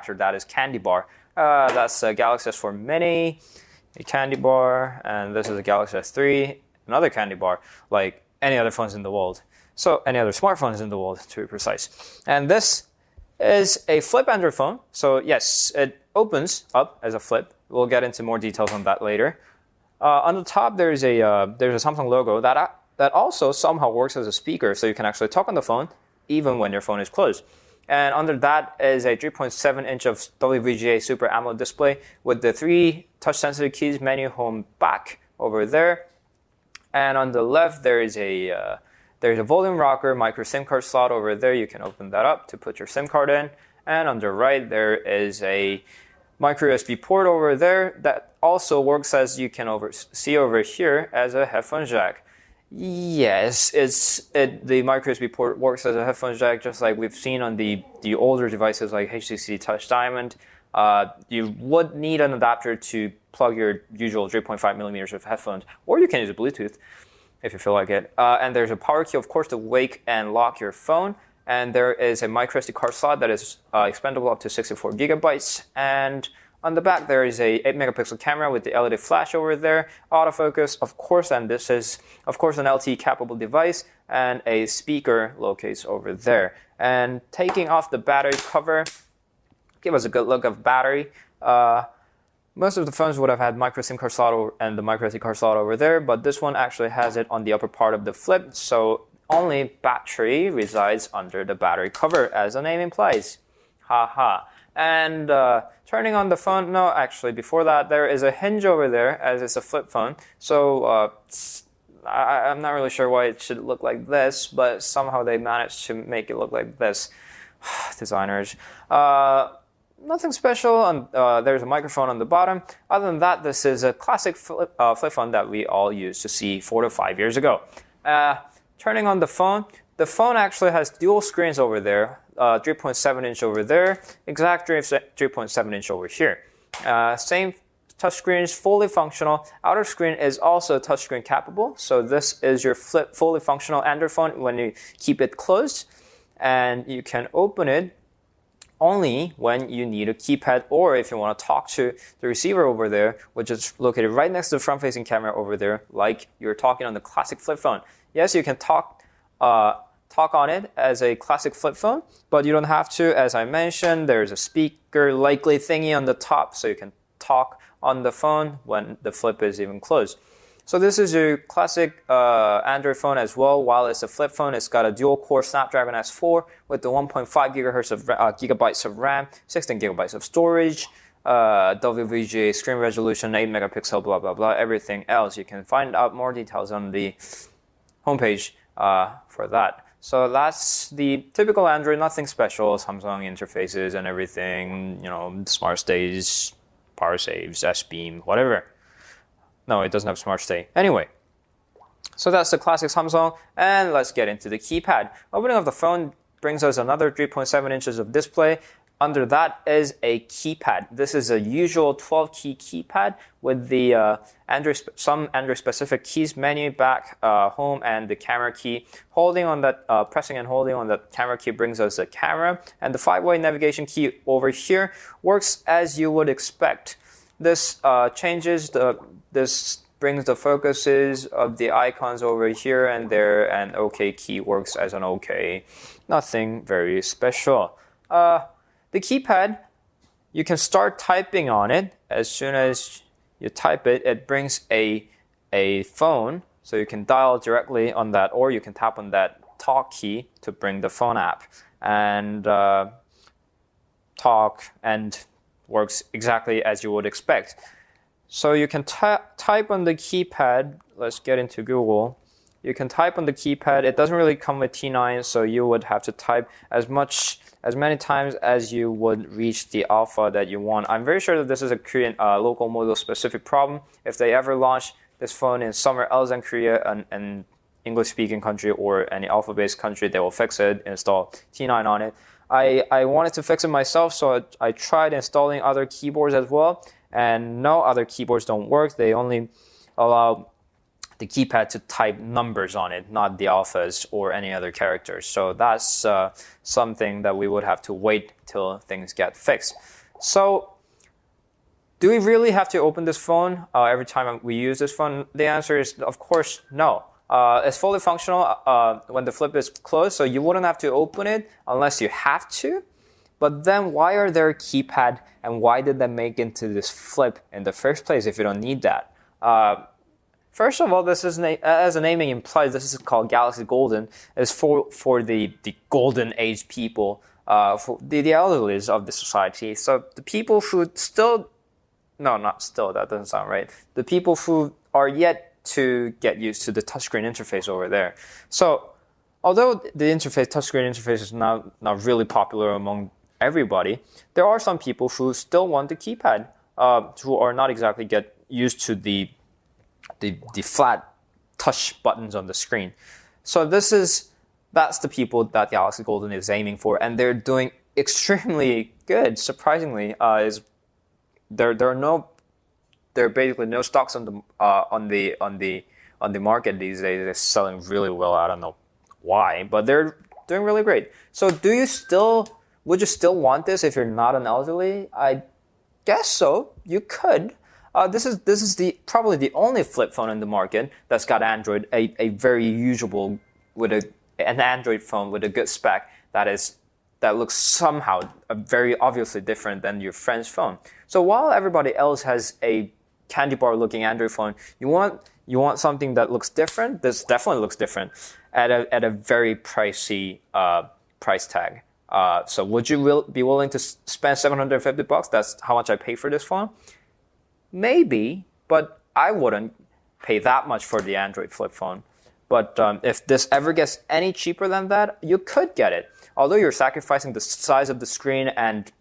after that is Candy Bar. That's a Galaxy S4 Mini, a Candy Bar, and this is a Galaxy S3, another Candy Bar, like any other phones in the world. So any other smartphones in the world, to be precise. And this is a flip Android phone. So yes, it opens up as a flip. We'll get into more details on that later. On the top, there's a Samsung logo that also somehow works as a speaker, so you can actually talk on the phone even when your phone is closed. And under that is a 3.7 inch of WVGA Super AMOLED display with the 3 touch-sensitive keys, menu, home, back over there. And on the left, there's a volume rocker, micro SIM card slot over there. You can open that up to put your SIM card in. And on the right, there is a micro USB port over there that also works, as you can see over here, as a headphone jack. Yes, the micro USB port works as a headphone jack, just like we've seen on the older devices like HTC Touch Diamond. You would need an adapter to plug your usual 3.5 millimeters of headphones, or you can use a Bluetooth if you feel like it. And there's a power key, of course, to wake and lock your phone. And there is a micro SD card slot that is expandable up to 64 gigabytes. And on the back, there is a 8-megapixel camera with the LED flash over there, autofocus, of course, and this is, of course, an LTE-capable device, and a speaker locates over there. And taking off the battery cover, give us a good look of battery. Most of the phones would have had micro SIM card slot and the micro SD card slot over there, but this one actually has it on the upper part of the flip, so only battery resides under the battery cover, as the name implies. Haha. And turning on the phone, no, actually, before that, there is a hinge over there, as it's a flip phone. So I'm not really sure why it should look like this, but somehow they managed to make it look like this. Designers. Nothing special. There's a microphone on the bottom. Other than that, this is a classic flip phone that we all used to see 4 to 5 years ago. Turning on the phone actually has dual screens over there, 3.7 inch over there, exact 3.7 inch over here. Same touchscreen, fully functional. Outer screen is also touchscreen capable, so this is your fully functional Android phone when you keep it closed, and you can open it only when you need a keypad, or if you want to talk to the receiver over there, which is located right next to the front-facing camera over there, like you're talking on the classic flip phone. Yes, you can talk on it as a classic flip phone, but you don't have to. As I mentioned, there's a speaker likely thingy on the top, so you can talk on the phone when the flip is even closed. So this is your classic Android phone as well. While it's a flip phone, it's got a dual-core Snapdragon S4 with the 1.5 gigahertz of gigabytes of RAM, 16 gigabytes of storage, WVGA screen resolution, 8 megapixel, blah, blah, blah, everything else. You can find out more details on the homepage for that. So that's the typical Android, nothing special, Samsung interfaces and everything, smart stays, power saves, S-Beam, whatever. No, it doesn't have smart stay. Anyway, so that's the classic Samsung, and let's get into the keypad. Opening of the phone brings us another 3.7 inches of display. Under that is a keypad. This is a usual 12-key keypad with the some Android-specific keys, menu, back, home, and the camera key. Holding on that, pressing and holding on the camera key brings us the camera, and the 5-way navigation key over here works as you would expect. This this brings the focuses of the icons over here and there, and OK key works as an OK. Nothing very special. The keypad, you can start typing on it. As soon as you type it, it brings a phone, so you can dial directly on that, or you can tap on that talk key to bring the phone app and talk, and works exactly as you would expect. So you can type on the keypad. Let's get into Google. You can type on the keypad. It doesn't really come with T9, so you would have to type as many times as you would reach the alpha that you want. I'm very sure that this is a Korean local model specific problem. If they ever launch this phone in somewhere else than Korea, an English-speaking country or any alpha-based country, they will fix it, install T9 on it. I wanted to fix it myself, so I tried installing other keyboards as well, and no, other keyboards don't work. They only allow the keypad to type numbers on it, not the alphas or any other characters. So that's something that we would have to wait till things get fixed. So do we really have to open this phone every time we use this phone? The answer is, of course, no. It's fully functional when the flip is closed, so you wouldn't have to open it unless you have to. But then why are there a keypad, and why did they make into this flip in the first place if you don't need that? First of all, this is as the naming implies, this is called Galaxy Golden. It's for the golden age people, for the elderlies of the society. So the people who still, no, not still, that doesn't sound right. The people who are yet to get used to the touchscreen interface over there. So although the touchscreen interface is not really popular among everybody, there are some people who still want the keypad, who are not exactly get used to the flat touch buttons on the screen. So that's the people that Galaxy Golden is aiming for, and they're doing extremely good. Surprisingly, there are basically no stocks on the market these days. They're selling really well. I don't know why, but they're doing really great. So would you still want this if you're not an elderly? I guess so. You could. This is probably the only flip phone in the market that's got Android, a very usable with an Android phone with a good spec that looks somehow very obviously different than your friend's phone. So while everybody else has a candy bar looking Android phone, you want something that looks different. This definitely looks different at a very pricey price tag. So would you be willing to spend $750? That's how much I pay for this phone. Maybe, but I wouldn't pay that much for the Android flip phone. But if this ever gets any cheaper than that, you could get it. Although you're sacrificing the size of the screen and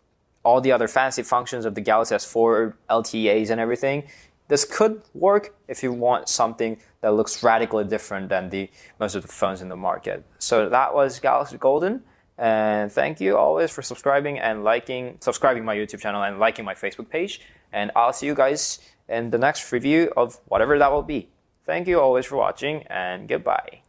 all the other fancy functions of the Galaxy S4, LTEs and everything, this could work if you want something that looks radically different than most of the phones in the market. So that was Galaxy Golden. And thank you always for subscribing my YouTube channel and liking my Facebook page. And I'll see you guys in the next review of whatever that will be. Thank you always for watching, and goodbye.